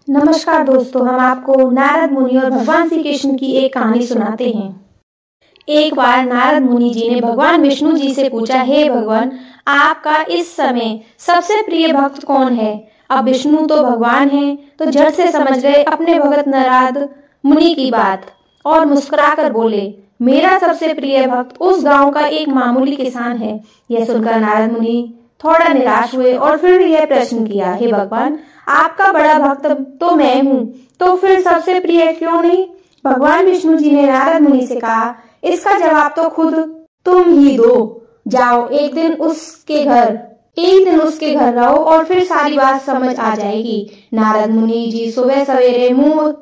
नमस्कार दोस्तों, हम आपको नारद मुनि और भगवान श्री कृष्ण की एक कहानी सुनाते हैं। एक बार नारद मुनि जी ने भगवान विष्णु जी से पूछा, हे भगवान, आपका इस समय सबसे प्रिय भक्त कौन है? अब विष्णु तो भगवान हैं, तो झट से समझ गए अपने भगत नारद मुनि की बात और मुस्कुराकर बोले, मेरा सबसे प्रिय भक्त उस गांव का एक मामूली किसान है। यह सुनकर नारद मुनि थोड़ा निराश हुए और फिर यह प्रश्न किया, हे भगवान, आपका बड़ा भक्त तो मैं हूँ, तो फिर सबसे प्रिय क्यों नहीं? भगवान विष्णु जी ने नारद मुनि से कहा, इसका जवाब तो खुद तुम ही दो। जाओ एक दिन उसके घर रहो और फिर सारी बात समझ आ जाएगी। नारद मुनि जी सुबह सवेरे मुंह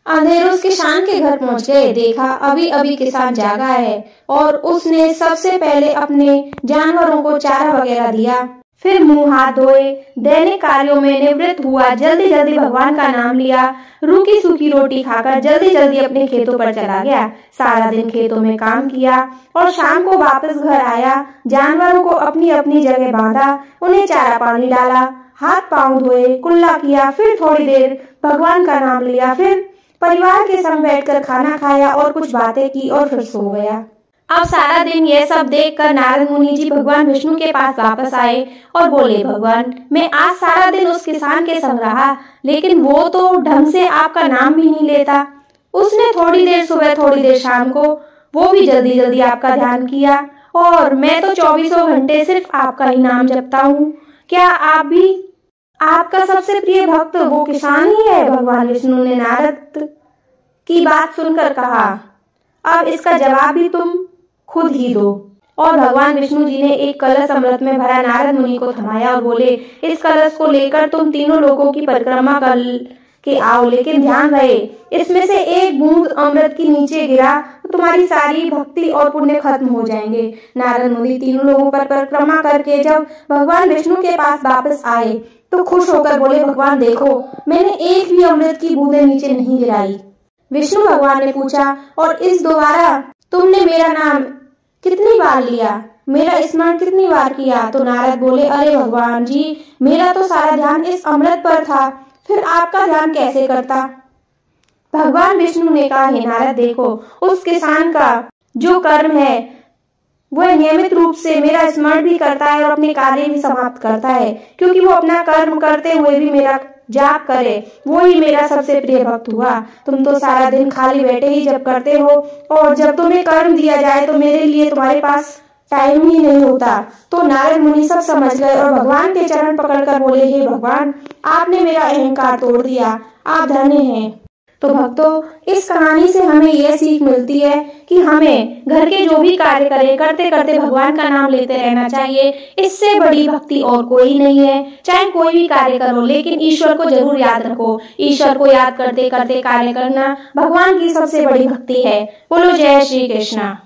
अंधेरे उस किसान के घर पहुंच गए। देखा अभी अभी किसान जागा है और उसने सबसे पहले अपने जानवरों को चारा वगैरह दिया, फिर मुंह हाथ धोए, दैनिक कार्यों में निवृत्त हुआ, जल्दी जल्दी भगवान का नाम लिया, रूखी सूखी रोटी खाकर जल्दी जल्दी अपने खेतों पर चला गया। सारा दिन खेतों में काम किया और शाम को वापस घर आया। जानवरों को अपनी अपनी जगह बांधा, उन्हें चारा पानी डाला, हाथ पांव धोए, कुल्ला किया, फिर थोड़ी देर भगवान का नाम लिया, फिर परिवार के संग बैठकर खाना खाया और कुछ बातें की और फिर सो गया। अब सारा दिन यह सब देखकर नारद मुनि जी भगवान विष्णु के पास वापस आए और बोले, भगवान, मैं आज सारा दिन उस किसान के संग रहा, लेकिन वो तो ढंग से आपका नाम भी नहीं लेता। उसने थोड़ी देर सुबह थोड़ी देर शाम को, वो भी जल्दी जल्दी आपका ध्यान किया, और मैं तो 24 घंटे सिर्फ आपका ही नाम जपता हूँ। क्या आप भी आपका सबसे प्रिय भक्त वो किसान ही है? भगवान विष्णु ने नारद की बात सुनकर कहा, अब इसका जवाब भी तुम खुद ही दो। और भगवान विष्णु जी ने एक कलश अमृत में भरा नारद मुनि को थमाया और बोले, इस कलश को लेकर तुम तीनों लोगों की परिक्रमा कर के आओ, लेकिन ध्यान रहे इसमें से एक बूंद अमृत की नीचे गिरा तो तुम्हारी सारी भक्ति और पुण्य खत्म हो जाएंगे। नारद मुनि तीनों लोगों पर परिक्रमा करके जब भगवान विष्णु के पास वापस आए तो खुश होकर बोले, भगवान देखो, मैंने एक भी अमृत की बूंदे नीचे नहीं गिराई। विष्णु भगवान ने पूछा, और इस दोबारा तुमने मेरा नाम कितनी बार लिया, मेरा स्मरण कितनी बार किया? तो नारद बोले, अरे भगवान जी, मेरा तो सारा ध्यान इस अमृत पर था, फिर आपका ध्यान कैसे करता? भगवान विष्णु ने कहा, हे नारद देखो, उस किसान का जो कर्म है वह नियमित रूप से मेरा स्मरण भी करता है और अपने कार्य भी समाप्त करता है, क्योंकि वो अपना कर्म करते हुए भी मेरा जाप करे, वो ही मेरा सबसे प्रिय भक्त हुआ। तुम तो सारा दिन खाली बैठे ही जप करते हो, और जब तुम्हें कर्म दिया जाए तो मेरे लिए तुम्हारे पास टाइम ही नहीं होता। तो नारद मुनि सब समझ गए और भगवान के चरण पकड़कर बोले, हे भगवान, आपने मेरा अहंकार तोड़ दिया, आप धन्य हैं। तो भक्तों, इस कहानी से हमें यह सीख मिलती है कि हमें घर के जो भी कार्य करें, करते करते भगवान का नाम लेते रहना चाहिए। इससे बड़ी भक्ति और कोई नहीं है। चाहे कोई भी कार्य करो, लेकिन ईश्वर को जरूर याद रखो। ईश्वर को याद करते करते कार्य करना भगवान की सबसे बड़ी भक्ति है। बोलो जय श्री कृष्णा।